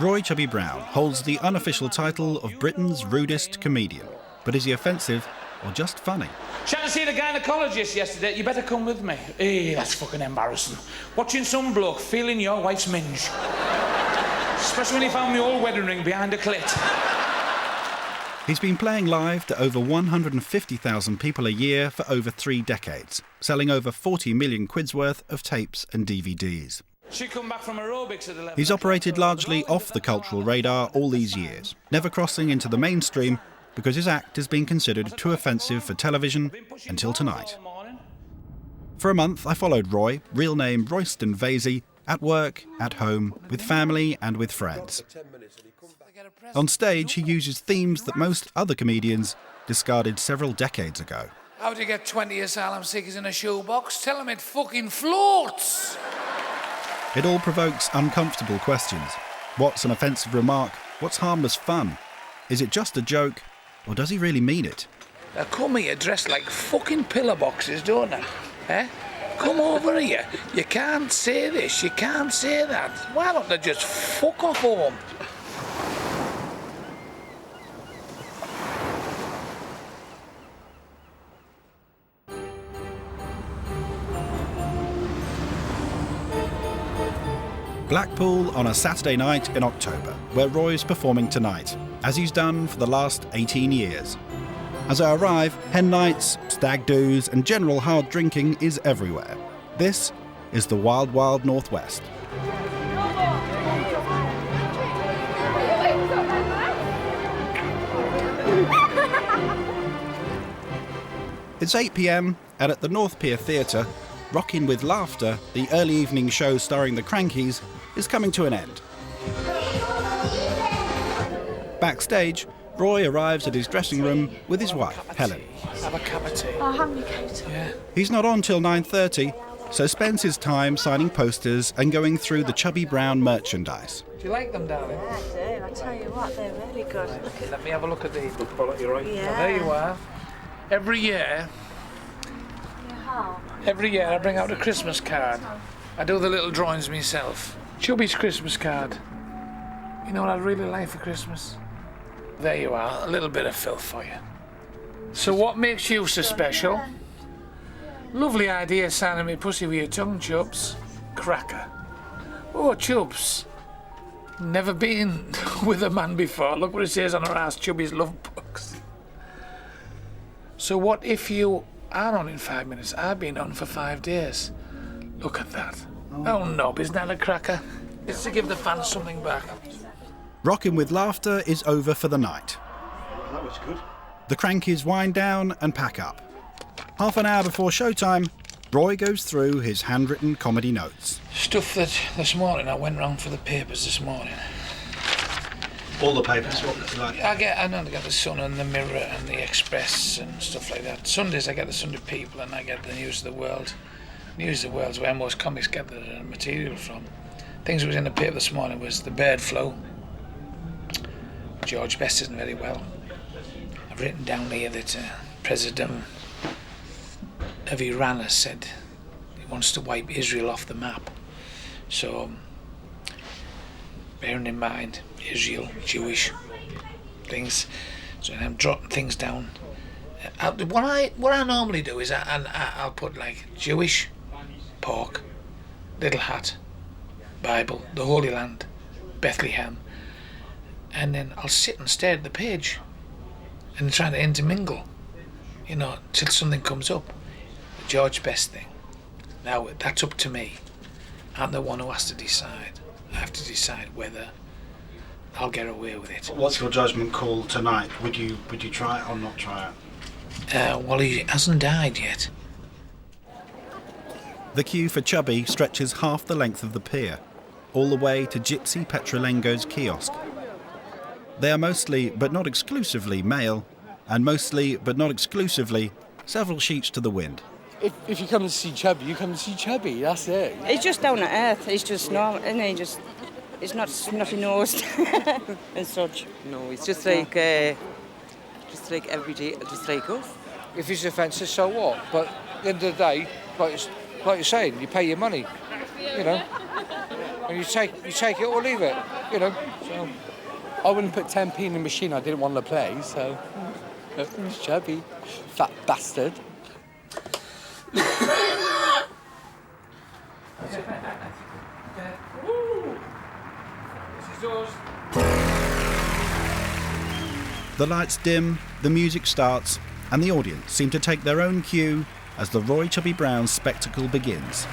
Roy Chubby Brown holds the unofficial title of Britain's rudest comedian. But is he offensive or just funny? Trying to see the gynecologist yesterday. You better come with me. Hey, that's fucking embarrassing. Watching some bloke feeling your wife's minge. Especially when he found the old wedding ring behind a clit. He's been playing live to over 150,000 people a year for over 3 decades, selling over 40 million quid's worth of tapes and DVDs. She come back from aerobics at 11. He's operated largely off the cultural radar all these years, never crossing into the mainstream because his act has been considered too offensive for television until tonight. For a month, I followed Roy, real name Royston Vasey, at work, at home, with family and with friends. On stage, he uses themes that most other comedians discarded several decades ago. How do you get 20 asylum seekers in a shoebox? Tell them it fucking floats! It all provokes uncomfortable questions. What's an offensive remark? What's harmless fun? Is it just a joke, or does he really mean it? They come here dressed like fucking pillar boxes, don't they? Eh? Come over here. You can't say this, you can't say that. Why don't they just fuck off home? Blackpool on a Saturday night in October, where Roy's performing tonight, as he's done for the last 18 years. As I arrive, hen nights, stag doos and general hard drinking is everywhere. This is the wild, wild northwest. It's 8 p.m, and at the North Pier Theatre, Rockin' with Laughter, the early evening show starring the Crankies, is coming to an end. Backstage, Roy arrives at his dressing room with his wife, Helen. Have a cup of tea. Oh, haven't you, Kate? Yeah. He's not on till 9:30, so spends his time signing posters and going through the Chubby Brown merchandise. Do you like them, darling? Yeah, I do. I tell you what, they're really good. Let me have a look at these. Good quality, right? Yeah. There you are. Every year I bring out a Christmas card. I do the little drawings myself. Chubby's Christmas card. You know what I'd really like for Christmas? There you are, a little bit of filth for you. So what makes you so special? Lovely idea signing me pussy with your tongue, Chubs. Cracker. Oh, Chubs. Never been with a man before. Look what it says on her ass, Chubby's love books. So what if you are on in 5 minutes? I've been on for 5 days. Look at that. Oh, knob, isn't that a cracker? It's to give the fans something back. Rockin' with Laughter is over for the night. That was good. The Crankies wind down and pack up. Half an hour before showtime, Roy goes through his handwritten comedy notes. Stuff that this morning I went round for the papers this morning. All the papers, what was it like? I know I get the Sun and the Mirror and the Express and stuff like that. Sundays I get the Sunday People and I get the News of the World. News of the World's where most comics get the material from. Things that was in the paper this morning was the bird flu. George Best isn't very well. I've written down here that President of Iran has said he wants to wipe Israel off the map. So, bearing in mind Israel, Jewish things, so I'm jotting things down. What I normally do is I'll put like Jewish, pork, little hat, Bible, the Holy Land, Bethlehem, and then I'll sit and stare at the page and try to intermingle, you know, till something comes up. The George Best thing. Now that's up to me. I'm the one who has to decide. I have to decide whether I'll get away with it. What's your judgment call tonight? Would you try it or not try it? Well, he hasn't died yet. The queue for Chubby stretches half the length of the pier, all the way to Gypsy Petrolengo's kiosk. They are mostly, but not exclusively, male, and mostly, but not exclusively, several sheets to the wind. If you come to see Chubby, you come to see Chubby, that's it. He's just down to earth, he's just normal, and he's not snotty-nosed and such. No, he's just like every day, just like us. If it's offensive, so what? But at the end of the day, like you're saying, you pay your money, you know. And you take it or leave it, you know. So I wouldn't put 10p in the machine I didn't want to play, so it's Chubby, fat bastard. The lights dim, the music starts, and the audience seem to take their own cue as the Roy Chubby Brown spectacle begins.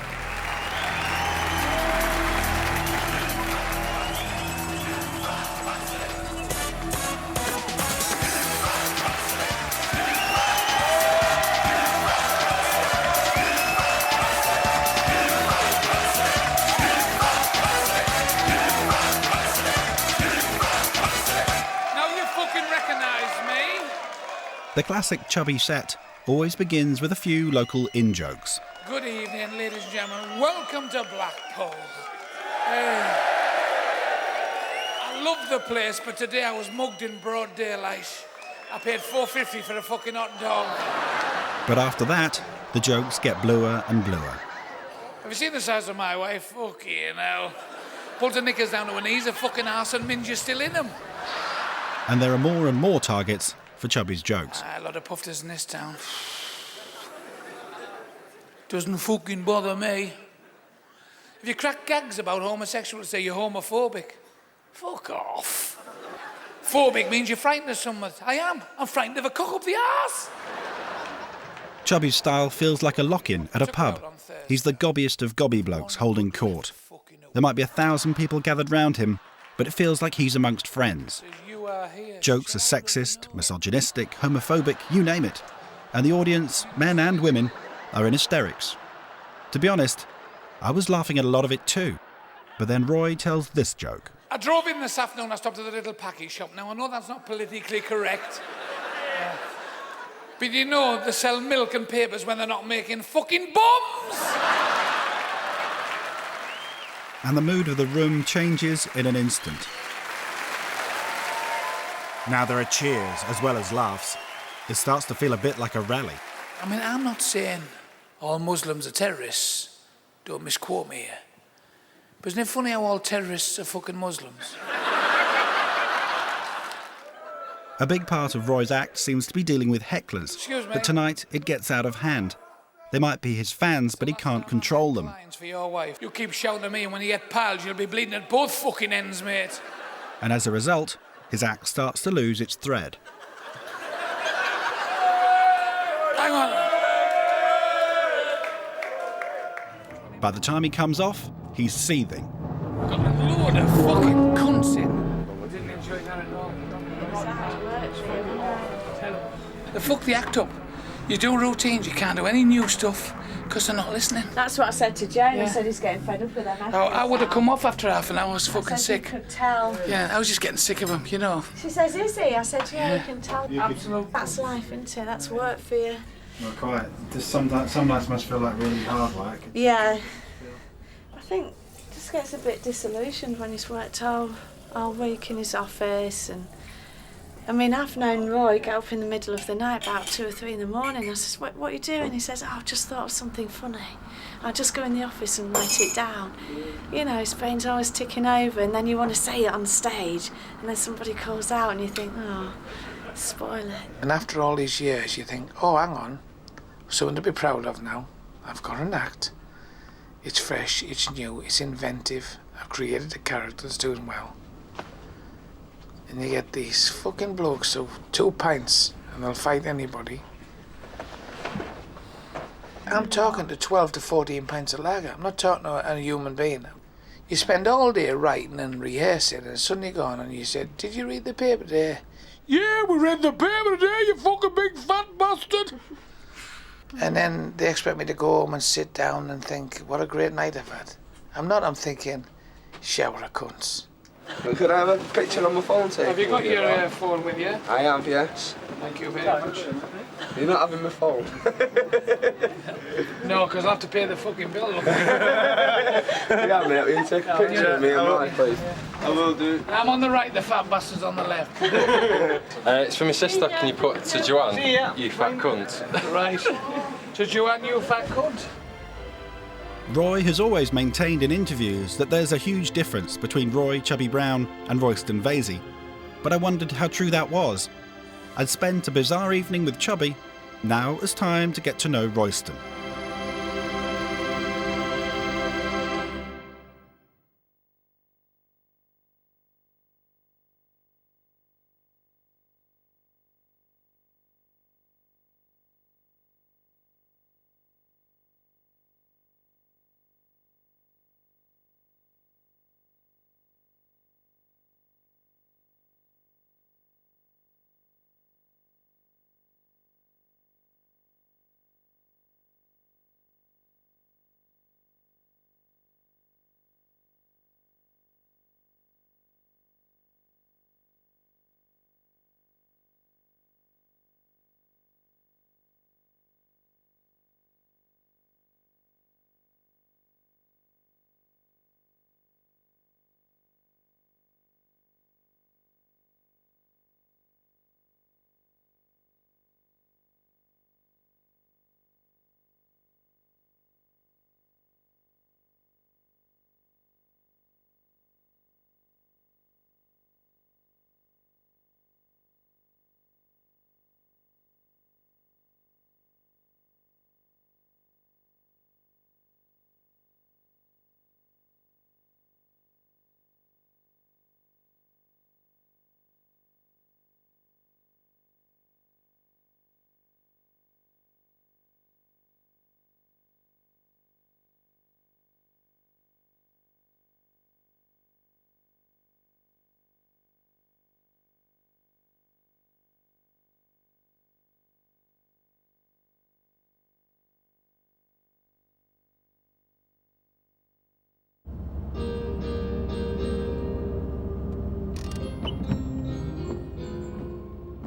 The classic Chubby set always begins with a few local in-jokes. Good evening, ladies and gentlemen. Welcome to Blackpool. I love the place, but today I was mugged in broad daylight. I paid $4.50 for a fucking hot dog. But after that, the jokes get bluer and bluer. Have you seen the size of my wife? Fucking hell. Pulls her knickers down to her knees, a fucking arse and minge is still in them. And there are more and more targets for Chubby's jokes. A lot of pufters in this town. Doesn't fucking bother me. If you crack gags about homosexuals, say you're homophobic. Fuck off. Phobic means you're frightened of someone. I am. I'm frightened of a cock up the arse. Chubby's style feels like a lock-in at a pub. He's the gobbiest of gobby blokes holding court. There might be 1,000 people gathered round him, but it feels like he's amongst friends. Jokes are sexist, misogynistic, homophobic, you name it. And the audience, men and women, are in hysterics. To be honest, I was laughing at a lot of it too. But then Roy tells this joke. I drove in this afternoon, I stopped at the little package shop. Now, I know that's not politically correct. But you know they sell milk and papers when they're not making fucking bombs! And the mood of the room changes in an instant. Now there are cheers as well as laughs. It starts to feel a bit like a rally. I mean, I'm not saying all Muslims are terrorists. Don't misquote me here. But isn't it funny how all terrorists are fucking Muslims? A big part of Roy's act seems to be dealing with hecklers. Excuse me. But tonight it gets out of hand. They might be his fans, but he can't control them. For your wife. You keep shouting at me, and when you get pals, you'll be bleeding at both fucking ends, mate. And as a result, his act starts to lose its thread. Hang on. By the time he comes off, he's seething. Got a load of fucking cunts in. I didn't enjoy that at all. They fuck the act up. You do routines, you can't do any new stuff because they're not listening. That's what I said to Jane. Yeah. I said he's getting fed up with them. I would have come off after half an hour. I was fucking I said sick. You could tell. Yeah, I was just getting sick of him, you know. She says, is he? I said, yeah, you can tell. Absolutely. That's life, isn't it? That's work for you. Not quite. Some nights must feel like really hard work. Yeah. I think just gets a bit disillusioned when he's worked all week in his office. And I mean, I've known Roy get up in the middle of the night, about 2 or 3 in the morning. I says, what are you doing? He says, I just thought of something funny. I'll just go in the office and write it down. You know, his brain's always ticking over, and then you want to say it on stage, and then somebody calls out and you think, oh, spoil it. And after all these years, you think, oh, hang on, something to be proud of now. I've got an act. It's fresh, it's new, it's inventive. I've created a character that's doing well. And you get these fucking blokes who 2 pints and they'll fight anybody. I'm talking to 12 to 14 pints of lager. I'm not talking to a human being. You spend all day writing and rehearsing, and suddenly you go on and you said, did you read the paper today? Yeah, we read the paper today, you fucking big fat bastard. And then they expect me to go home and sit down and think, what a great night I've had. I'm thinking, shower of cunts. Could I have a picture on my phone, too? Have you got your phone with you? I have, yes. Thank you very much. You're not having my phone? No, because I'll have to pay the fucking bill. Yeah, mate, will you take a picture of me and mine, please? I will do. I'm on the right, the fat bastard's on the left. It's for my sister. Can you put to Joanne, you fat cunt? Right. To Joanne, you fat cunt. Roy has always maintained in interviews that there's a huge difference between Roy Chubby Brown and Royston Vasey, but I wondered how true that was. I'd spent a bizarre evening with Chubby. Now it's time to get to know Royston.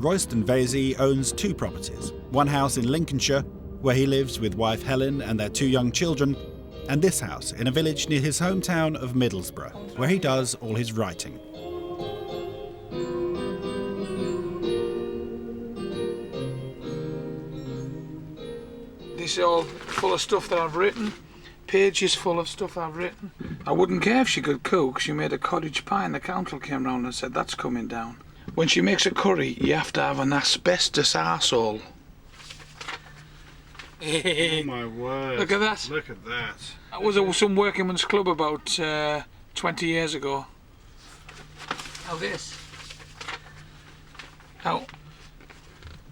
Royston Vasey owns 2 properties. One house in Lincolnshire, where he lives with wife Helen and their 2 young children, and this house in a village near his hometown of Middlesbrough, where he does all his writing. This is all full of stuff that I've written. Pages full of stuff I've written. I wouldn't care if she could cook. She made a cottage pie and the council came round and said, that's coming down. When she makes a curry, you have to have an asbestos arsehole. Oh my word. Look at that. Look at that. That was some workingmen's club about 20 years ago. Now this. Now,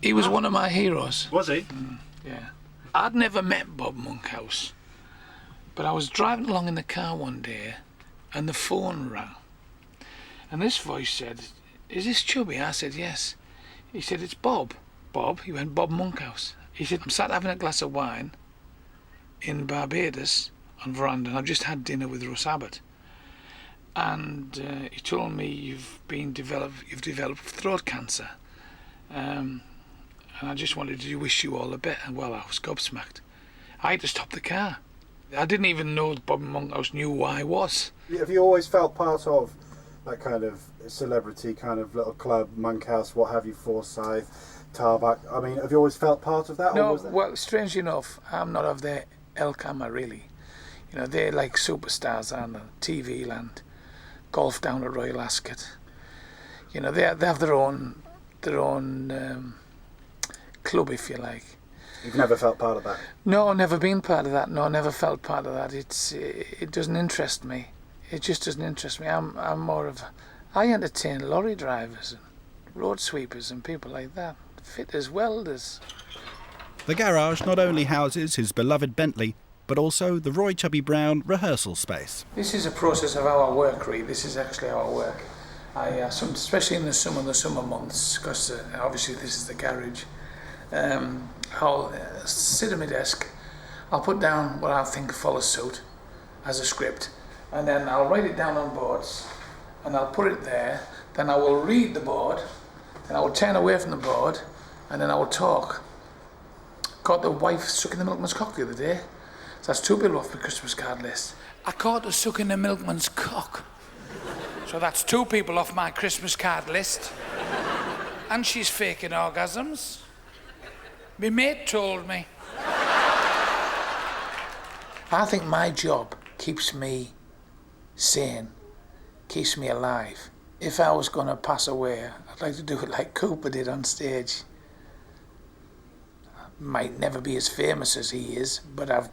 he was one of my heroes. Was he? Yeah. I'd never met Bob Monkhouse, but I was driving along in the car one day and the phone rang. And this voice said, is this Chubby? I said, yes. He said, it's Bob. Bob? He went, Bob Monkhouse. He said, I'm sat having a glass of wine in Barbados on veranda, and I've just had dinner with Russ Abbott. And he told me you've developed throat cancer. And I just wanted to wish you all the best. And well, I was gobsmacked. I had to stop the car. I didn't even know that Bob Monkhouse knew who I was. Have you always felt part of that kind of celebrity kind of little club, Monkhouse, what have you, Forsyth, Tarbuck? I mean, have you always felt part of that? No, or was that... well, strangely enough, I'm not of their ilk, am I really? You know, they're like superstars on the TV land, golf down at Royal Ascot. You know, they have their own club, if you like. You've never felt part of that? No, never been part of that. No, never felt part of that. It doesn't interest me. It just doesn't interest me. I'm more of... I entertain lorry drivers and road sweepers and people like that. Fitters, welders. The garage not only houses his beloved Bentley, but also the Roy Chubby Brown rehearsal space. This is a process of how I work, really. This is actually how I work. Especially in the summer months, because obviously this is the garage. I'll sit at my desk, I'll put down what I think follows suit as a script, and then I'll write it down on boards, and I'll put it there, then I will read the board, then I will turn away from the board, and then I will talk. Caught the wife sucking the milkman's cock the other day, so that's 2 people off my Christmas card list. I caught her sucking the milkman's cock, so that's 2 people off my Christmas card list. And she's faking orgasms. My mate told me. I think my job keeps me sane, keeps me alive. If I was going to pass away, I'd like to do it like Cooper did on stage. I might never be as famous as he is, but I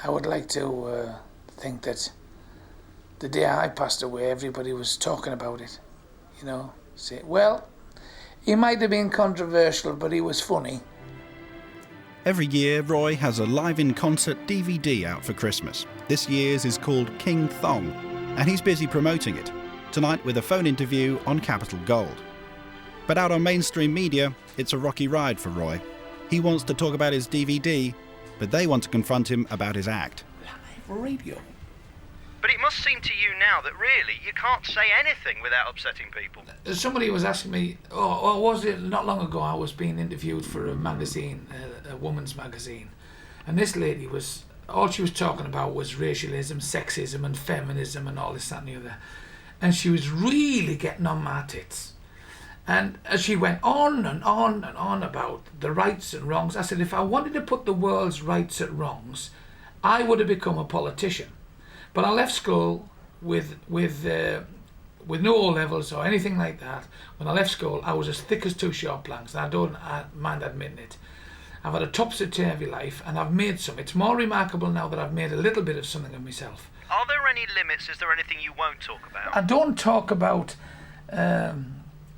would like to think that the day I passed away, everybody was talking about it. You know, say, well, he might have been controversial, but he was funny. Every year, Roy has a live-in-concert DVD out for Christmas. This year's is called King Thong, and he's busy promoting it, tonight with a phone interview on Capital Gold. But out on mainstream media, it's a rocky ride for Roy. He wants to talk about his DVD, but they want to confront him about his act. Live radio. But it must seem to you now that really you can't say anything without upsetting people. Somebody was asking me, or was it not long ago, I was being interviewed for a magazine, a woman's magazine, and this lady was, all she was talking about was racialism, sexism and feminism and all this, that and the other. And she was really getting on my tits. And as she went on and on and on about the rights and wrongs, I said, if I wanted to put the world's rights at wrongs, I would have become a politician. But I left school with no O-levels or anything like that. When I left school, I was as thick as two short planks, and I don't mind admitting it. I've had a topsy-turvy life, and I've made some. It's more remarkable now that I've made a little bit of something of myself. Are there any limits? Is there anything you won't talk about? I don't talk about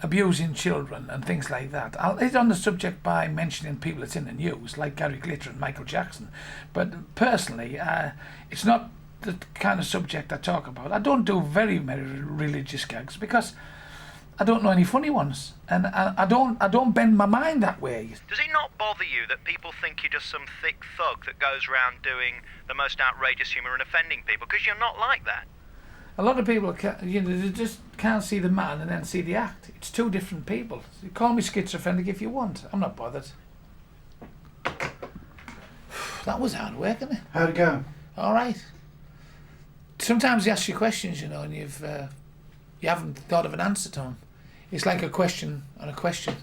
abusing children and things like that. I'll hit on the subject by mentioning people that's in the news, like Gary Glitter and Michael Jackson. But personally, it's not the kind of subject I talk about. I don't do very many religious gags because I don't know any funny ones, and I don't bend my mind that way. Does it not bother you that people think you're just some thick thug that goes around doing the most outrageous humour and offending people? Because you're not like that. A lot of people, they just can't see the man and then see the act. It's two different people. You call me schizophrenic if you want. I'm not bothered. That was hard work, isn't it? How'd it go? All right. Sometimes they ask you questions, and you haven't thought of an answer to them. It's like a question on a question.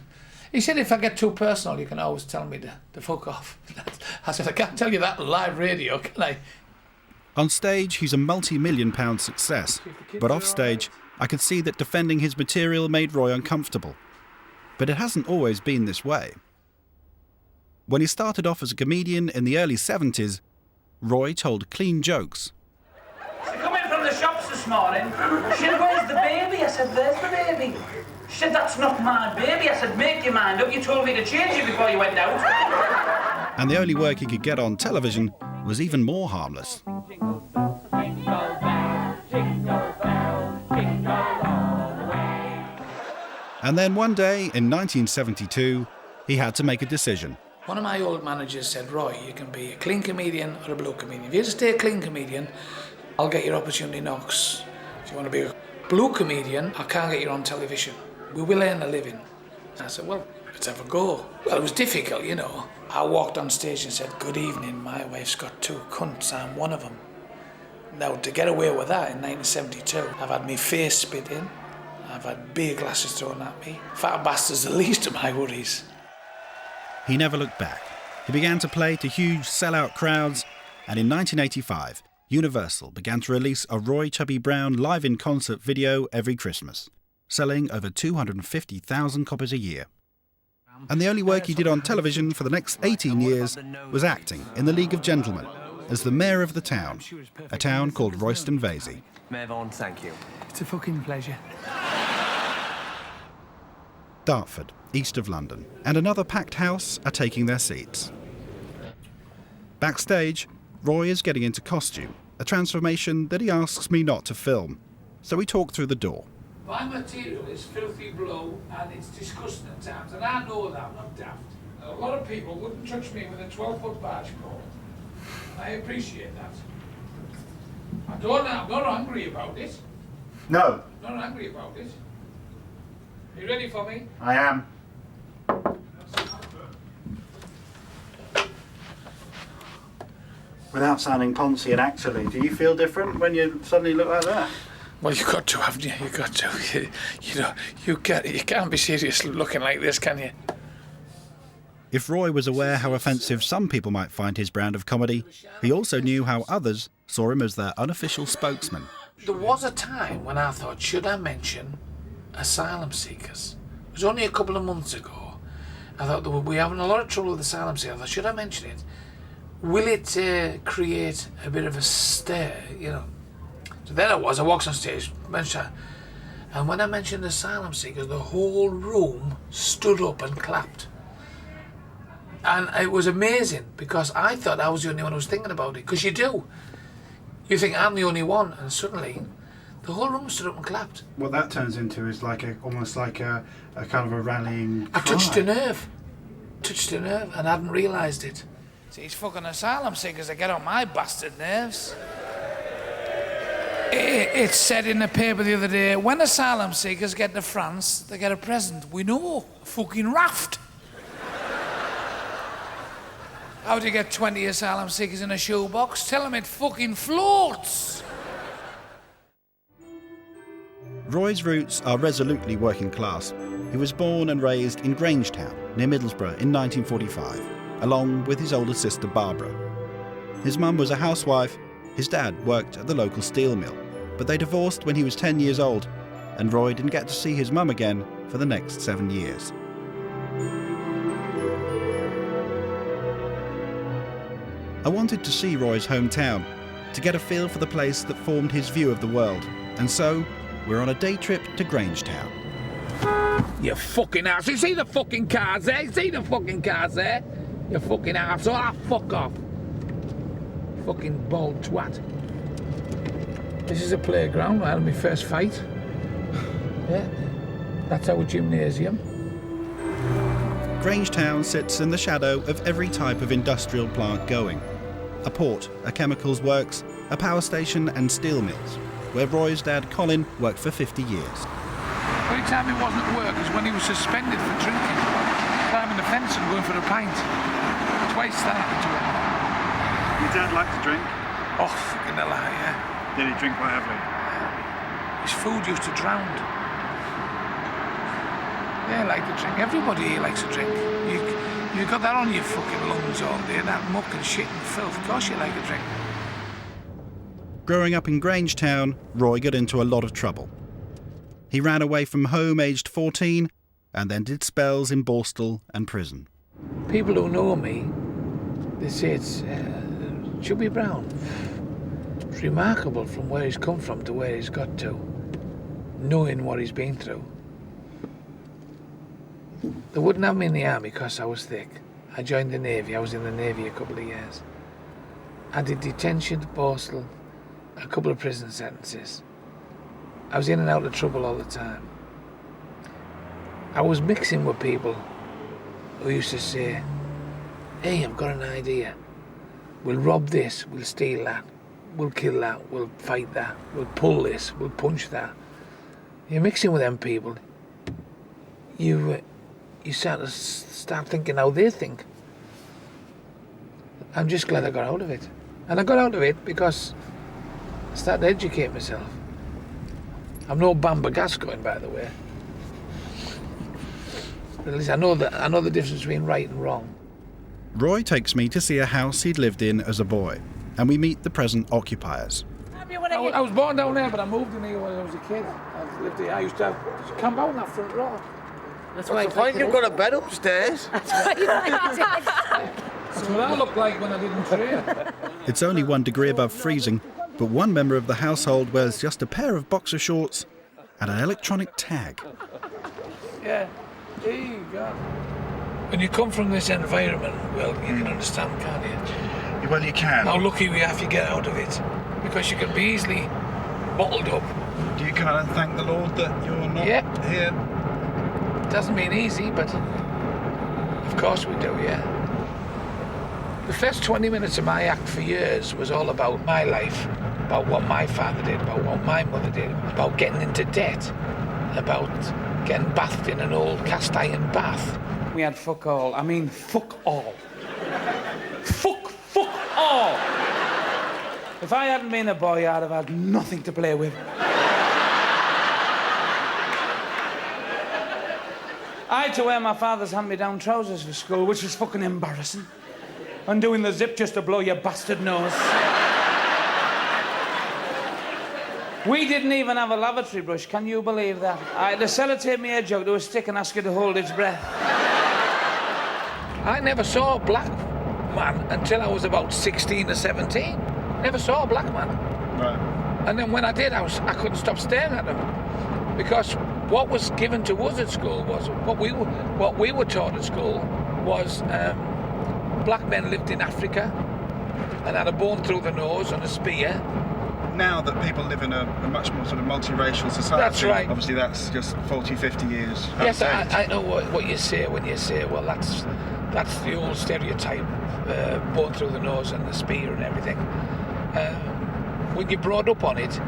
He said, if I get too personal, you can always tell me to fuck off. I said, I can't tell you that on live radio, can I? On stage, he's a multi-million-pound success, but off stage, I could see that defending his material made Roy uncomfortable. But it hasn't always been this way. When he started off as a comedian in the early 70s, Roy told clean jokes. I come in from the shops this morning. She said, where's the baby? I said, there's the baby. She said, that's not my baby. I said, make your mind up. You told me to change it before you went out. And the only work he could get on television was even more harmless. And then one day in 1972, he had to make a decision. One of my old managers said, Roy, you can be a clean comedian or a blue comedian. If you just stay a clean comedian, I'll get your opportunity knocks. If you want to be a blue comedian, I can't get you on television. We will earn a living. I said, well, let's have a go. Well, it was difficult, I walked on stage and said, good evening, my wife's got two cunts, I'm one of them. Now, to get away with that in 1972, I've had my face spit in, I've had beer glasses thrown at me. Fat bastard's the least of my worries. He never looked back. He began to play to huge sellout crowds, and in 1985, Universal began to release a Roy Chubby Brown live-in-concert video every Christmas, selling over 250,000 copies a year. And the only work he did on television for the next 18 years was acting in The League of Gentlemen as the mayor of the town, a town called Royston Vasey. Mayor Vaughan, thank you. It's a fucking pleasure. Dartford, east of London, and another packed house are taking their seats. Backstage, Roy is getting into costume, a transformation that he asks me not to film, so we talk through the door. My material is filthy blue and it's disgusting at times, and I know that, I'm not daft. A lot of people wouldn't touch me with a 12-foot barge pole. I appreciate that. I'm not angry about it. No. I'm not angry about it. Are you ready for me? I am. Without sounding poncy and actually, do you feel different when you suddenly look like that? Well, you've got to, haven't you? You've got to. You can't be serious looking like this, can you? If Roy was aware how offensive some people might find his brand of comedy, he also knew how others saw him as their unofficial spokesman. There was a time when I thought, should I mention asylum seekers? It was only a couple of months ago. I thought we were having a lot of trouble with asylum seekers. I thought, should I mention it? Will it create a bit of a stir, you know? So there I was, I walked on stage, mentioned, and when I mentioned asylum seekers, the whole room stood up and clapped. And it was amazing, because I thought I was the only one who was thinking about it, because you do. You think I'm the only one, and suddenly the whole room stood up and clapped. What that turns into is like almost like a kind of a rallying cry. I touched a nerve, and I hadn't realised it. See, these fucking asylum seekers, they get on my bastard nerves. It said in the paper the other day, when asylum seekers get to France, they get a present. We know, a fucking raft. How do you get 20 asylum seekers in a shoebox? Tell them it fucking floats. Roy's roots are resolutely working class. He was born and raised in Grangetown, near Middlesbrough, in 1945, along with his older sister Barbara. His mum was a housewife, his dad worked at the local steel mill, but they divorced when he was 10 years old, and Roy didn't get to see his mum again for the next 7 years. I wanted to see Roy's hometown, to get a feel for the place that formed his view of the world, and so we're on a day trip to Grangetown. You fucking ass. You see the fucking cars there? You see the fucking cars there? You fucking arsehole. Ah, fuck off. Fucking bald twat. This is a playground where I had my first fight. Yeah. That's our gymnasium. Grangetown sits in the shadow of every type of industrial plant going. A port, a chemicals works, a power station and steel mills, where Roy's dad Colin worked for 50 years. The only time he wasn't at work is when he was suspended for drinking, climbing the fence and going for a pint. Twice that happened to him. Your dad liked to drink? Oh, fucking hell, yeah. Did he drink quite heavily? His food used to drown. Yeah, I like to drink. Everybody here likes to drink. You've got that on your fucking lungs all day, that muck and shit and filth. Of course you like to drink. Growing up in Grangetown, Roy got into a lot of trouble. He ran away from home aged 14 and then did spells in Borstal and prison. People who know me, they say it's Chubby Brown. It's remarkable from where he's come from to where he's got to, knowing what he's been through. They wouldn't have me in the army because I was thick. I joined the Navy. I was in the Navy a couple of years. I did detention, Borstal, a couple of prison sentences. I was in and out of trouble all the time. I was mixing with people who used to say, hey, I've got an idea. We'll rob this, we'll steal that, we'll kill that, we'll fight that, we'll pull this, we'll punch that. You're mixing with them people. You start thinking how they think. I'm just glad I got out of it. And I got out of it because I started to educate myself. I'm no Bamba Gascoigne, by the way. But at least I know the difference between right and wrong. Roy takes me to see a house he'd lived in as a boy, and we meet the present occupiers. I was born down there, but I moved in here when I was a kid. I lived here. I used to camp out in that front row. That's why you've got a bed upstairs. That's what I looked like when I didn't train. It's only 1 degree above freezing, but one member of the household wears just a pair of boxer shorts and an electronic tag. Yeah, there you go. When you come from this environment, well, you can understand, can't you? Well, you can. How lucky we have to get out of it, because you can be easily bottled up. Do you kind of thank the Lord that you're not here? Doesn't mean easy, but of course we do, yeah. The first 20 minutes of my act for years was all about my life, about what my father did, about what my mother did, about getting into debt, about getting bathed in an old cast iron bath. We had fuck all. I mean, fuck all. Fuck all. If I hadn't been a boy, I'd have had nothing to play with. I had to wear my father's hand-me-down trousers for school, which was fucking embarrassing. Undoing the zip just to blow your bastard nose. We didn't even have a lavatory brush, can you believe that? I had to sellotape my head jug to a stick and ask it to hold its breath. I never saw a black man until I was about 16 or 17. Never saw a black man. Right. And then when I did, I couldn't stop staring at them. Because what was given to us at school was, what we were taught at school was black men lived in Africa and had a bone through the nose and a spear. Now that people live in a much more sort of multiracial society, that's right. Obviously that's just 40, 50 years. Yes, I know what you say when you say, well, that's the old stereotype, bone through the nose and the spear and everything. When you're brought up on it,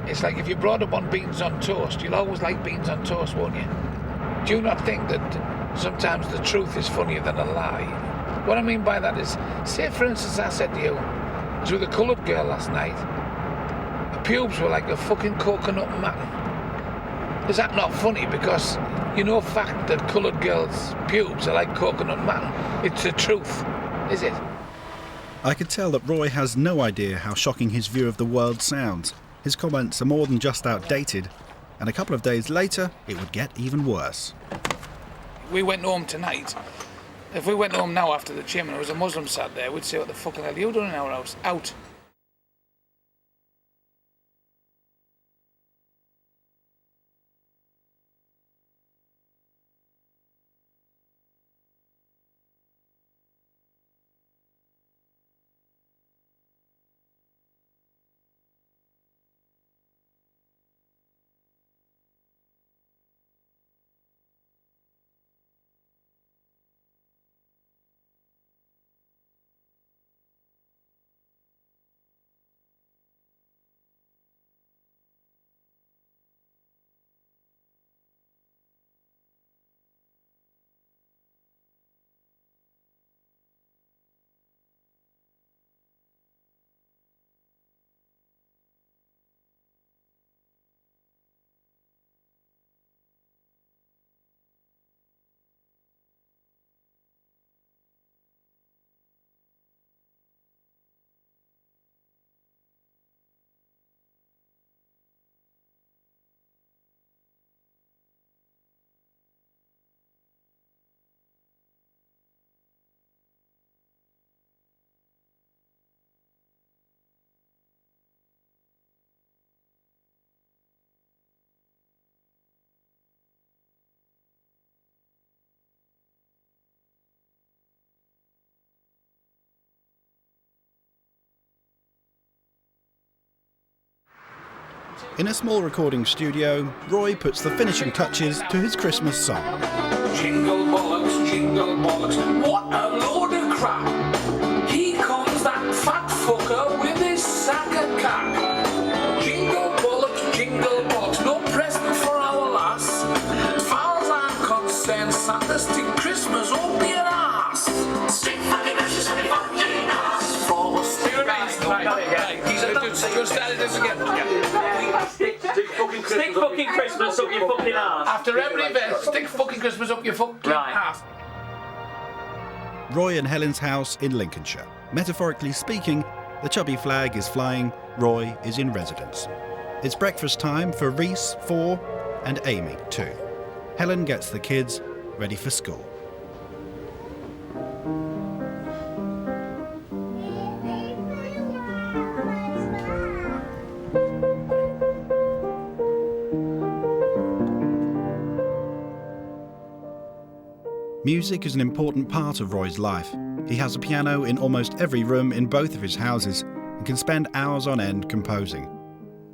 it's like if you're brought up on beans on toast, you'll always like beans on toast, won't you? Do you not think that sometimes the truth is funnier than a lie? What I mean by that is, say for instance I said to you, I was with a coloured girl last night, her pubes were like a fucking coconut matten. Is that not funny? Because you know fact that coloured girls' pubes are like coconut matten. It's the truth, is it? I could tell that Roy has no idea how shocking his view of the world sounds. His comments are more than just outdated, and a couple of days later, it would get even worse. We went home tonight. If we went home now after the gym and there was a Muslim sat there, we'd say, what the fucking hell are you doing in our house? Out. In a small recording studio, Roy puts the finishing touches to his Christmas song. Jingle bollocks, what a load of crap. Here comes that fat fucker with his sack of cack. Jingle bollocks, no present for our lass. As far as I'm concerned, Santa stick Christmas up your ass. Stick fucking Christmas up your fucking ass. For a stick Just started this again. Stick fucking Christmas up your fucking ass. After every verse, stick fucking Christmas up your fucking ass. Roy and Helen's house in Lincolnshire. Metaphorically speaking, the Chubby flag is flying, Roy is in residence. It's breakfast time for Reese, 4, and Amy, 2. Helen gets the kids ready for school. Music is an important part of Roy's life. He has a piano in almost every room in both of his houses and can spend hours on end composing,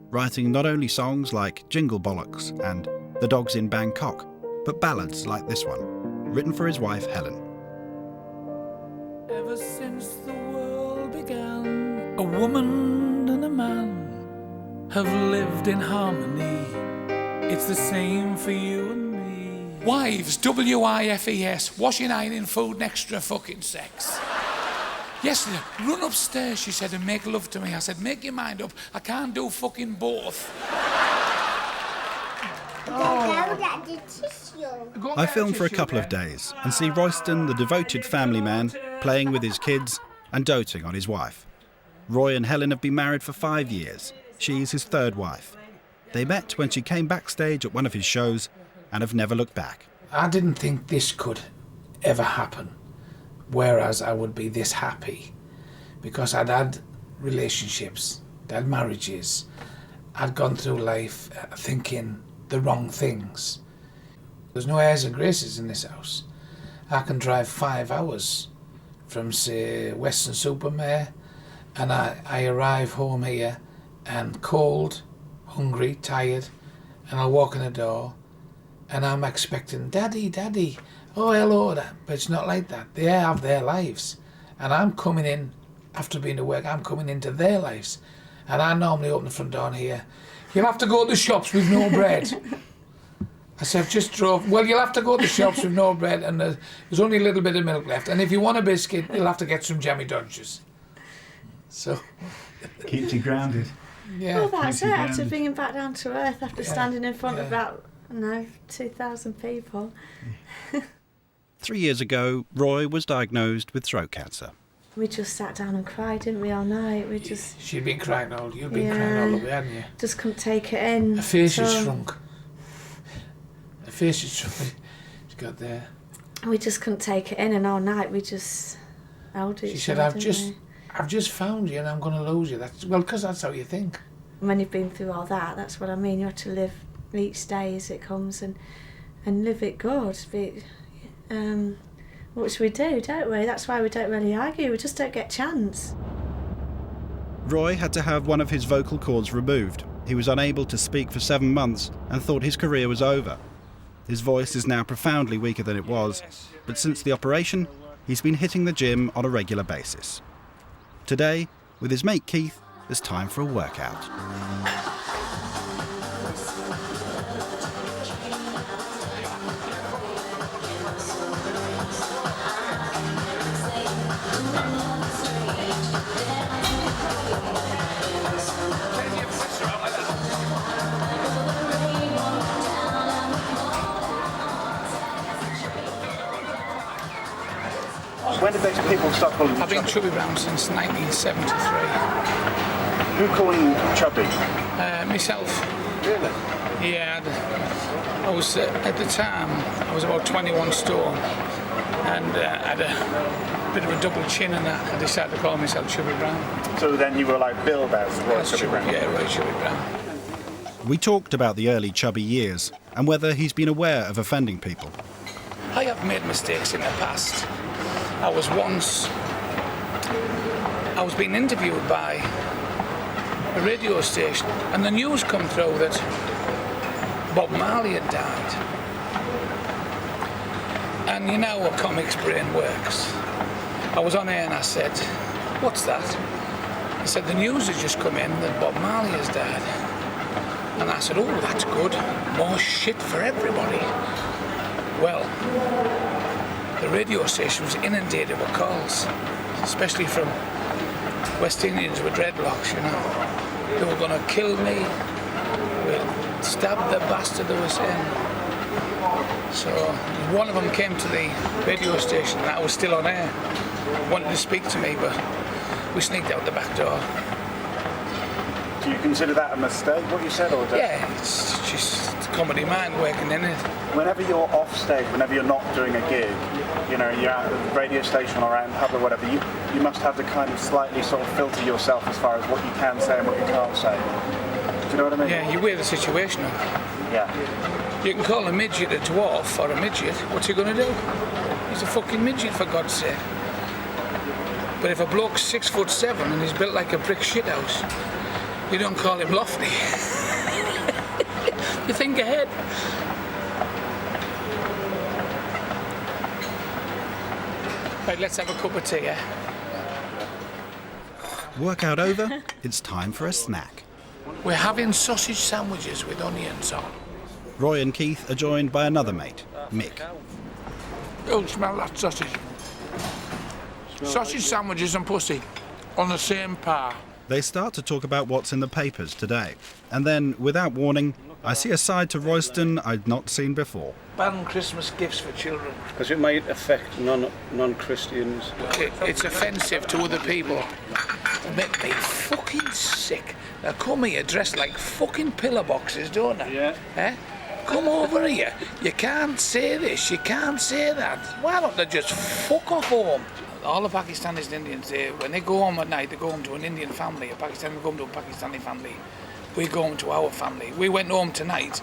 writing not only songs like Jingle Bollocks and The Dogs in Bangkok, but ballads like this one, written for his wife Helen. Ever since the world began, a woman and a man have lived in harmony. It's the same for you and me. Wives, W-I-F-E-S, washing, ironing, food, and extra fucking sex. Yesterday, run upstairs, she said, and make love to me. I said, make your mind up, I can't do fucking both. I film for a couple of days and see Royston, the devoted family man, playing with his kids and doting on his wife. Roy and Helen have been married for 5 years. She's his third wife. They met when she came backstage at one of his shows and have never looked back. I didn't think this could ever happen, whereas I would be this happy, because I'd had relationships, I'd had marriages, I'd gone through life thinking the wrong things. There's no airs and graces in this house. I can drive 5 hours from, say, Weston-super-Mare, and I arrive home here and cold, hungry, tired, and I'll walk in the door and I'm expecting, Daddy, Daddy, oh, hello, but it's not like that. They have their lives, and I'm coming in, after being to work, I'm coming into their lives, and I normally open the front door and hear, you'll have to go to the shops with no bread. I said, I've just drove, well, you'll have to go to the shops with no bread, and there's only a little bit of milk left, and if you want a biscuit, you'll have to get some jammy Dodgers. So... Keeps you grounded. Yeah. Well, that's it, after bringing back down to earth, after standing in front of about, 2,000 people. 3 years ago, Roy was diagnosed with throat cancer. We just sat down and cried, didn't we, all night? She'd been crying you've been crying all the way, hadn't you? Just couldn't take it in. Her face had shrunk. Her face had shrunk. She got there. We just couldn't take it in, and all night we just held it. She said, I've just found you and I'm going to lose you. Because that's how you think. When you've been through all that, that's what I mean. You have to live each day as it comes and live it good. Which we do, don't we? That's why we don't really argue. We just don't get a chance. Roy had to have one of his vocal cords removed. He was unable to speak for 7 months and thought his career was over. His voice is now profoundly weaker than it was, but since the operation, he's been hitting the gym on a regular basis. Today, with his mate Keith, there's time for a workout. When did those people start calling you I've been Chubby Brown since 1973. Who called you Chubby? Myself. Really? Yeah, I was, at the time, I was about 21 stone, and I had a bit of a double chin, and I decided to call myself Chubby Brown. So then you were like billed as Roy Chubby Brown? Yeah, Roy Chubby Brown. We talked about the early Chubby years and whether he's been aware of offending people. I have made mistakes in the past. I was being interviewed by a radio station, and the news come through that Bob Marley had died. And you know how a comic's brain works. I was on air and I said, what's that? He said, the news has just come in that Bob Marley has died. And I said, oh, that's good. More shit for everybody. Well, the radio station was inundated with calls, especially from West Indians with dreadlocks, you know. They were going to kill me. We'll stab the bastard, they were saying. So one of them came to the radio station, and I was still on air, wanted to speak to me, but we sneaked out the back door. Do you consider that a mistake, what you said? Or yeah, it's just comedy mind working in it. Whenever you're off stage, whenever you're not doing a gig, you know, you're at the radio station or out in pub or whatever, you must have to kind of slightly sort of filter yourself as far as what you can say and what you can't say. Do you know what I mean? Yeah, you weigh the situation up. Yeah. You can call a midget a dwarf or a midget. What's he going to do? He's a fucking midget, for God's sake. But if a bloke's 6'7" and he's built like a brick shithouse, you don't call him lofty. You think ahead. Right, let's have a cup of tea, yeah? Workout over, it's time for a snack. We're having sausage sandwiches with onions on. Roy and Keith are joined by another mate, Mick. Don't smell that sausage. Sausage sandwiches and pussy on the same par. They start to talk about what's in the papers today. And then, without warning, I see a side to Royston I'd not seen before. Ban Christmas gifts for children. Because it might affect non-Christians. It's offensive to other people. They make me fucking sick. They come here dressed like fucking pillar boxes, don't they? Yeah. Eh? Come over here. You can't say this, you can't say that. Why don't they just fuck off home? All the Pakistanis and Indians, when they go home at night, they go home to an Indian family. A Pakistani go home to a Pakistani family. We go home to our family. We went home tonight.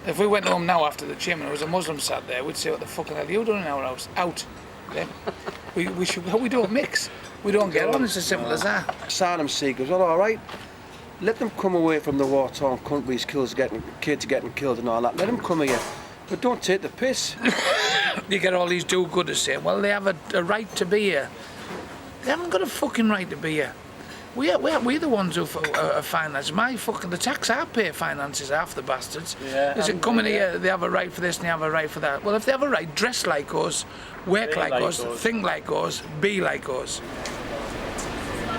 If we went home now after the gym and there was a Muslim sat there, we'd say, what the fucking hell are you doing in our house? Out. Yeah. We don't mix. We don't get on. It's as simple as that. Asylum seekers, well, all right. Let them come away from the war-torn countries, kids getting killed and all that. Let them come here. But don't take the piss. You get all these do-gooders saying, well, they have a right to be here. They haven't got a fucking right to be here. We're the ones who finance. The tax I pay finances half the bastards. Yeah, Is it coming here, they have a right for this and they have a right for that. Well, if they have a right, dress like us, work like us, think like us, be like us.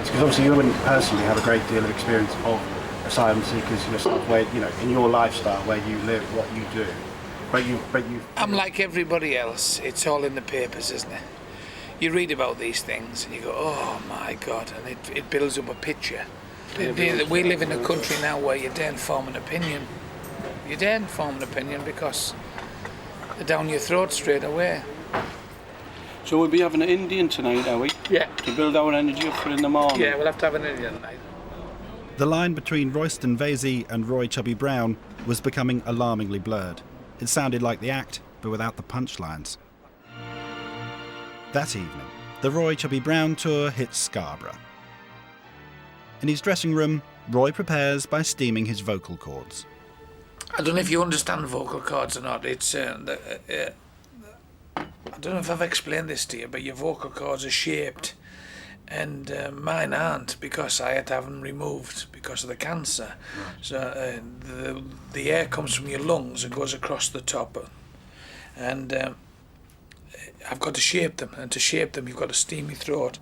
Because obviously you wouldn't personally have a great deal of experience of asylum seekers yourself, where, you know, in your lifestyle, where you live, what you do. But you. I'm like everybody else. It's all in the papers, isn't it? You read about these things and you go, oh my God, and it builds up a picture. We live in a country now where you daren't form an opinion. You daren't form an opinion because they're down your throat straight away. So we'll be having an Indian tonight, are we? Yeah. To build our energy up for in the morning. Yeah, we'll have to have an Indian tonight. The line between Royston Vasey and Roy Chubby Brown was becoming alarmingly blurred. It sounded like the act, but without the punchlines. That evening, the Roy Chubby Brown tour hits Scarborough. In his dressing room, Roy prepares by steaming his vocal cords. I don't know if you understand vocal cords or not. It's I don't know if I've explained this to you, but your vocal cords are shaped, and mine aren't, because I had to have them removed because of the cancer. Right. So the air comes from your lungs and goes across the top, and I've got to shape them, and to shape them you've got to steam your throat.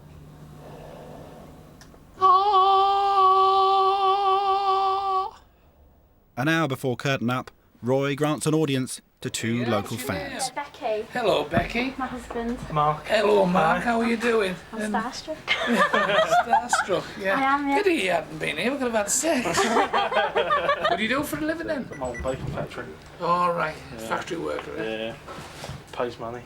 An hour before curtain up, Roy grants an audience to two local fans. Becky. Hello, Becky. My husband. Mark. Hello, Mark. How are you doing? I'm starstruck. Starstruck, yeah. I am, yeah. Pity you hadn't been here. We could have had sex. What do you do for a living then? I'm old bacon factory. All right. Yeah. Factory worker. Yeah. Pays money.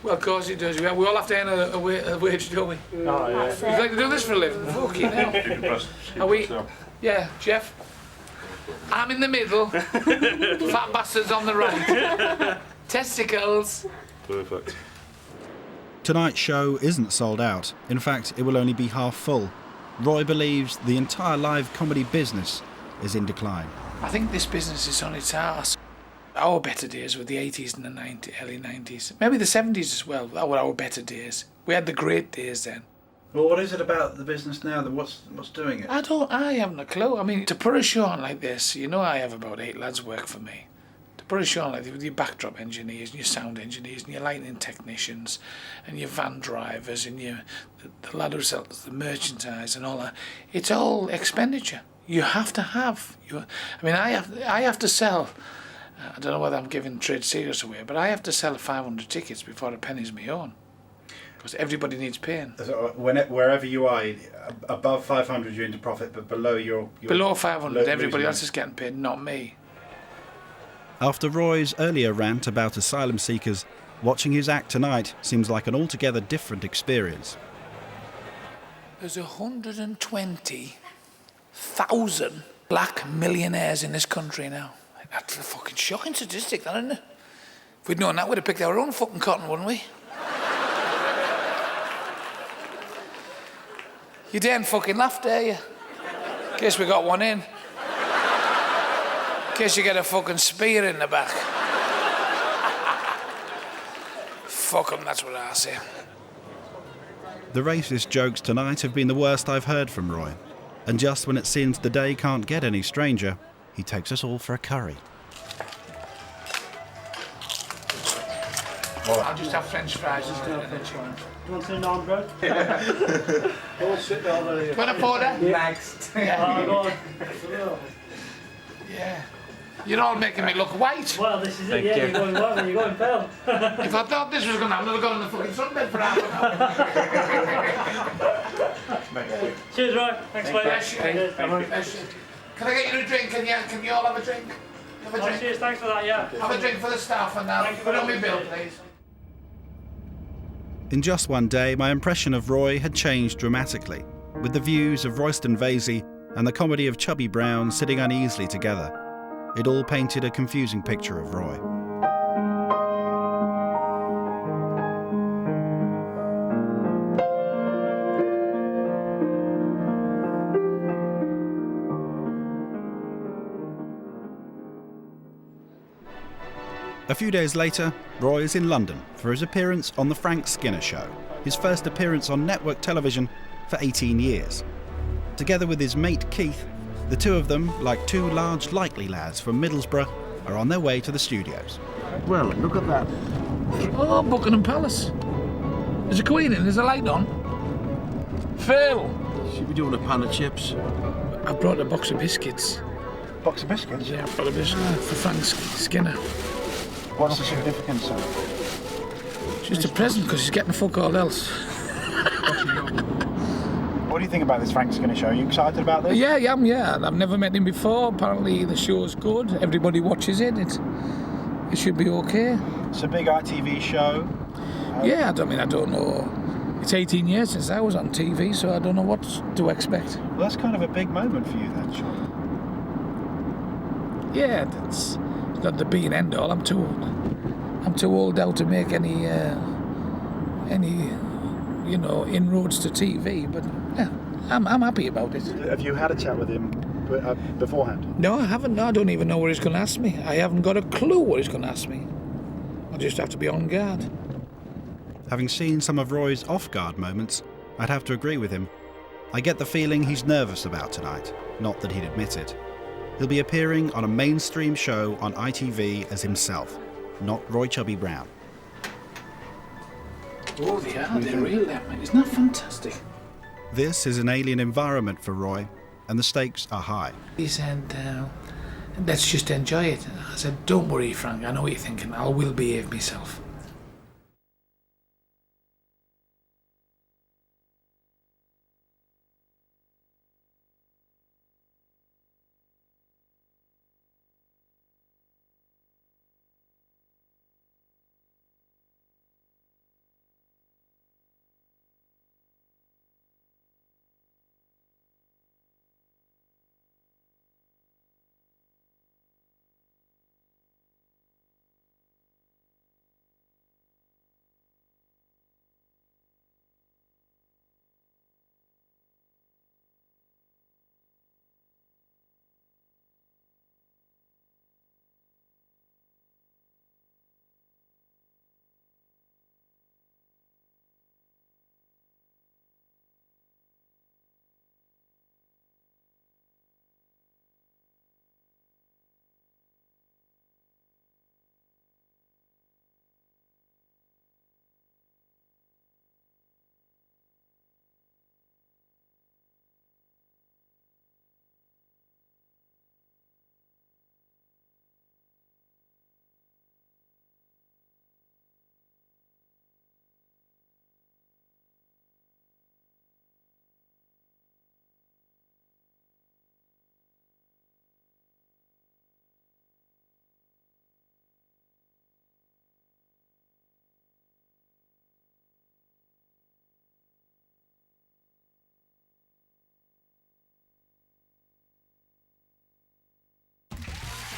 Well, of course he does. We all have to earn a wage, don't we? Oh, yeah. Would you like to do this for a living? Fucking hell. Are we? Yeah, Jeff? I'm in the middle. Fat bastards on the right. Testicles. Perfect. Tonight's show isn't sold out. In fact, it will only be half full. Roy believes the entire live comedy business is in decline. I think this business is on its arse. Our better days were the 80s and the early 90s. Maybe the 70s as well. That were our better days. We had the great days then. Well, what is it about the business now that what's doing it? I haven't a clue. I mean, to put a show on like this, you know, I have about 8 lads work for me. To put a show on like this with your backdrop engineers and your sound engineers and your lighting technicians and your van drivers and the lad who sells the merchandise and all that, it's all expenditure. You have to have. I have to sell. I don't know whether I'm giving trade secrets away, but I have to sell 500 tickets before a penny's my own. Because everybody needs paying. So wherever you are, above 500 you're into profit, but below you're below 500, everybody else is getting paid, not me. After Roy's earlier rant about asylum seekers, watching his act tonight seems like an altogether different experience. There's 120,000 black millionaires in this country now. That's a fucking shocking statistic, that, isn't it? If we'd known that, we'd have picked our own fucking cotton, wouldn't we? You daren't fucking laugh, dare you? In case we got one in. In case you get a fucking spear in the back. Fuck 'em, that's what I say. The racist jokes tonight have been the worst I've heard from Roy. And just when it seems the day can't get any stranger, he takes us all for a curry. I'll just have French fries instead of the chicken. Do you want some naan bread? Want a porter? Next. Yeah. Yeah. You're all making me look white. Well, this is it, yeah, you're going well, you're going pale. If I thought this was going to happen, I'd have gone in the fucking sunbed for half an hour. Cheers, Roy. Thanks, mate. Bless you. Bless you. Can I get you a drink? Can you all have a drink? Have a drink. Cheers, thanks for that, yeah. Have a drink for the staff and now. Put on my bill, please. In just one day, my impression of Roy had changed dramatically, with the views of Royston Vasey and the comedy of Chubby Brown sitting uneasily together. It all painted a confusing picture of Roy. A few days later, Roy is in London for his appearance on The Frank Skinner Show, his first appearance on network television for 18 years. Together with his mate Keith, the two of them, like two large likely lads from Middlesbrough, are on their way to the studios. Well, look at that. Oh, Buckingham Palace. There's a queen in, there's a light on. Phil! Should be doing a pan of chips. I brought a box of biscuits. Box of biscuits? Yeah, I've got a biscuit for Frank Skinner. What's the significance of it? Just a present, because he's getting fuck all else. What do you think about this Frank Skinner show? Are you excited about this? Yeah, I am, yeah. I've never met him before. Apparently the show's good. Everybody watches it. It should be okay. It's a big ITV show. Yeah, I don't know. It's 18 years since I was on TV, so I don't know what to expect. Well, that's kind of a big moment for you then, Sean. Yeah, it's not the be and end all. I'm too old now to make any inroads to TV. But yeah, I'm happy about it. Have you had a chat with him beforehand? No, I haven't. No, I don't even know what he's going to ask me. I haven't got a clue what he's going to ask me. I'll just have to be on guard. Having seen some of Roy's off-guard moments, I'd have to agree with him. I get the feeling he's nervous about tonight, not that he'd admit it. He'll be appearing on a mainstream show on ITV as himself, not Roy Chubby Brown. Oh, they are. They're real, man. Isn't that fantastic? This is an alien environment for Roy, and the stakes are high. He said, let's just enjoy it. I said, don't worry, Frank. I know what you're thinking. I will behave myself.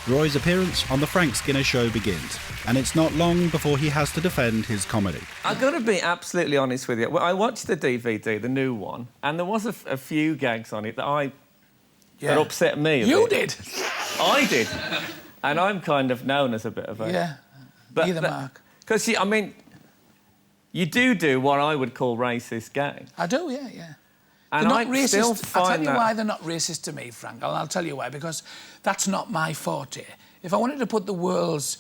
Roy's appearance on The Frank Skinner Show begins, and it's not long before he has to defend his comedy. I've got to be absolutely honest with you. Well, I watched the DVD, the new one, and there was a few gags on it that that upset me. You did? I did. And I'm kind of known as a bit of a... Yeah, you're the mark. Because, I mean, you do what I would call racist gags. I do, yeah. And they're not racist. I'll tell you that... why they're not racist to me, Frank. I'll tell you why, because that's not my forte. If I wanted to put the world's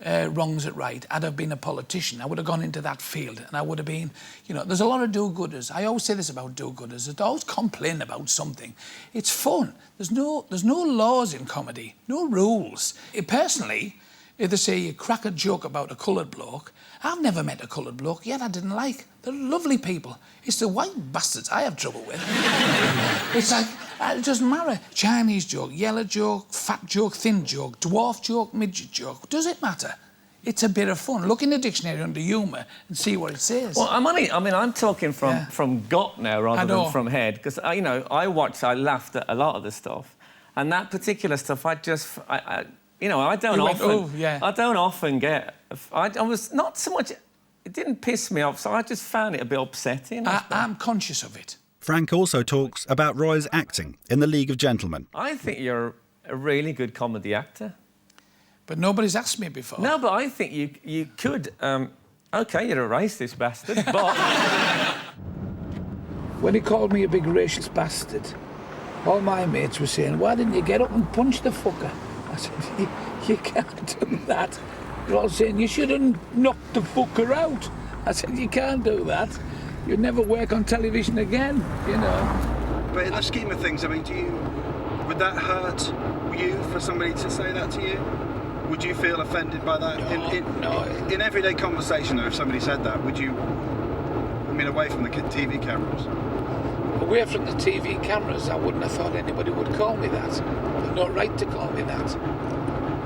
wrongs it right, I'd have been a politician. I would have gone into that field and I would have been, you know, there's a lot of do-gooders. I always say this about do-gooders. They always complain about something. It's fun. There's no laws in comedy, no rules. Personally, if they say you crack a joke about a coloured bloke, I've never met a coloured bloke yet I didn't like. They're lovely people. It's the white bastards I have trouble with. It's like, it doesn't matter. Chinese joke, yellow joke, fat joke, thin joke, dwarf joke, midget joke. Does it matter? It's a bit of fun. Look in the dictionary under humour and see what it says. Well, I'm talking from gut now rather than from head, because, you know, I laughed at a lot of the stuff. And that particular stuff, I don't often get... I was not so much... It didn't piss me off, so I just found it a bit upsetting. I'm conscious of it. Frank also talks about Roy's acting in The League of Gentlemen. I think you're a really good comedy actor. But nobody's asked me before. No, but I think you could... OK, you're a racist bastard, but... When he called me a big racist bastard, all my mates were saying, why didn't you get up and punch the fucker? I said, you can't do that. They're all saying, you should have knocked the fucker out. I said, you can't do that. You'd never work on television again, you know. But in the scheme of things, I mean, would that hurt you for somebody to say that to you? Would you feel offended by that? No. In everyday conversation, though, if somebody said that, would you, I mean, away from the TV cameras? Away from the TV cameras, I wouldn't have thought anybody would call me that. They've no right to call me that.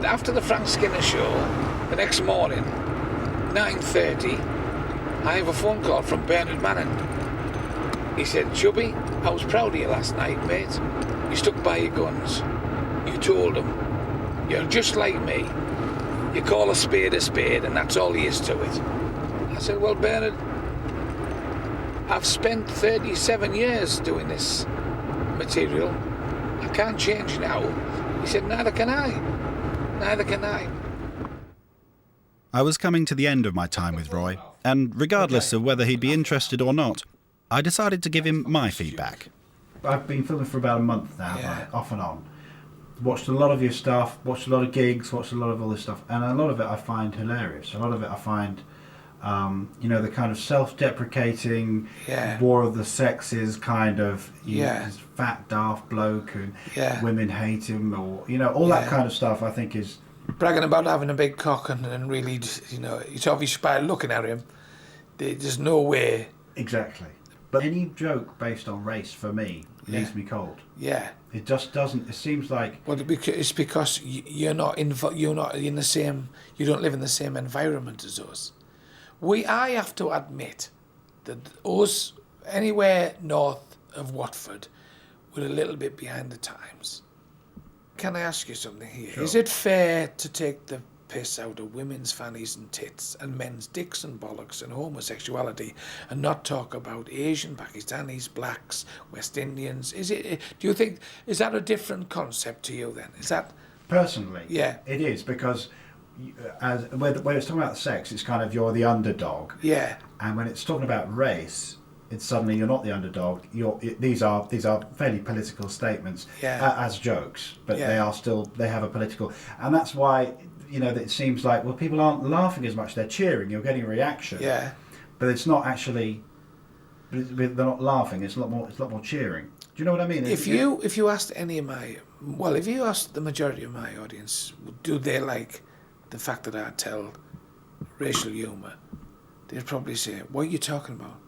After the Frank Skinner show, the next morning, 9:30, I have a phone call from Bernard Manning. He said, Chubby, I was proud of you last night, mate. You stuck by your guns. You told them, you're just like me. You call a spade, and that's all there is to it. I said, well, Bernard, I've spent 37 years doing this material. I can't change now. He said, neither can I. Neither can I. I was coming to the end of my time with Roy, and regardless of whether he'd be interested or not, I decided to give him my feedback. I've been filming for about a month now, off and on. Watched a lot of your stuff, watched a lot of gigs, watched a lot of all this stuff, and a lot of it I find hilarious. A lot of it I find, you know, the kind of self-deprecating, war of the sexes kind of, this fat daft bloke and women hate him, or, you know, all that kind of stuff I think is... Bragging about having a big cock and really, you know, it's obvious by looking at him, there's no way... Exactly. But any joke based on race, for me, leaves me cold. Yeah. It just doesn't. It seems like... Well, it's because you're not in the same... You don't live in the same environment as us. I have to admit that us, anywhere north of Watford, we're a little bit behind the times. Can I ask you something here? Sure. Is it fair to take the piss out of women's fannies and tits and men's dicks and bollocks and homosexuality and not talk about Asian, Pakistanis, blacks, West Indians? Do you think, is that a different concept to you then? Is that... Personally, it is, because when it's talking about sex, it's kind of you're the underdog. Yeah. And when it's talking about race, it's suddenly you're not the underdog. These are fairly political statements as jokes, but they have a political, and that's why, you know, that it seems like, well, people aren't laughing as much; they're cheering. You're getting a reaction. Yeah. But it's not actually. They're not laughing. It's a lot more cheering. Do you know what I mean? If you asked if you asked the majority of my audience, do they like the fact that I tell racial humour? They'd probably say, "What are you talking about?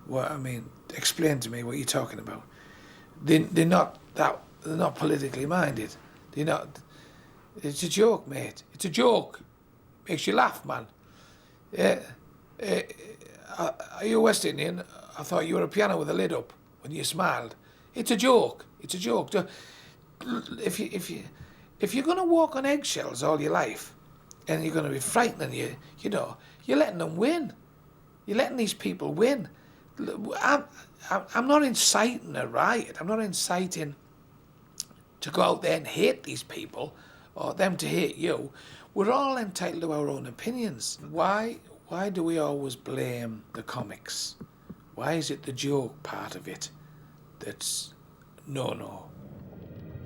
What, I mean, explain to me what you're talking about." They're not politically minded. They're not. It's a joke, mate. It's a joke. Makes you laugh, man. Are you West Indian? I thought you were a piano with a lid up when you smiled. It's a joke. It's a joke. If you're going to walk on eggshells all your life, and you're going to be frightening you know, you're letting them win. You're letting these people win. I'm not inciting a riot. I'm not inciting to go out there and hate these people or them to hate you. We're all entitled to our own opinions. Why do we always blame the comics? Why is it the joke part of it that's no?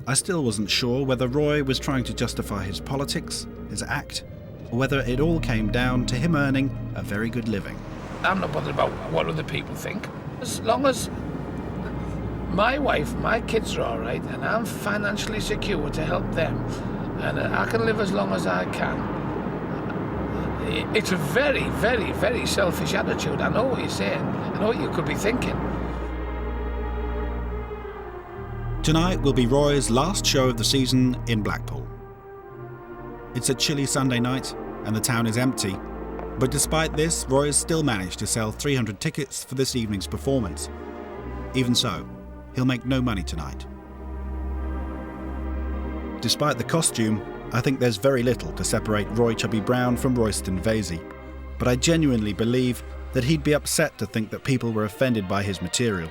I still wasn't sure whether Roy was trying to justify his politics, his act, or whether it all came down to him earning a very good living. I'm not bothered about what other people think. As long as my wife, my kids are all right, and I'm financially secure to help them, and I can live as long as I can. It's a very, very, very selfish attitude. I know what you're saying. I know what you could be thinking. Tonight will be Roy's last show of the season in Blackpool. It's a chilly Sunday night and the town is empty, but despite this, Roy has still managed to sell 300 tickets for this evening's performance. Even so, he'll make no money tonight. Despite the costume, I think there's very little to separate Roy Chubby Brown from Royston Vasey, but I genuinely believe that he'd be upset to think that people were offended by his material.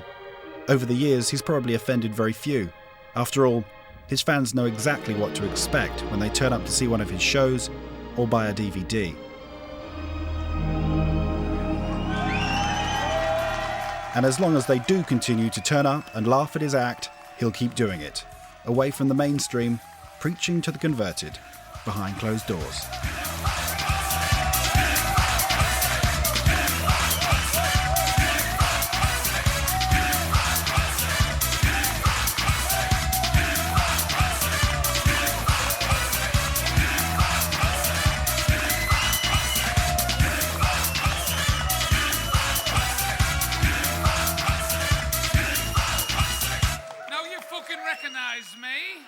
Over the years, he's probably offended very few. After all, his fans know exactly what to expect when they turn up to see one of his shows or buy a DVD. And as long as they do continue to turn up and laugh at his act, he'll keep doing it, away from the mainstream, preaching to the converted, behind closed doors. Now you fucking recognise me?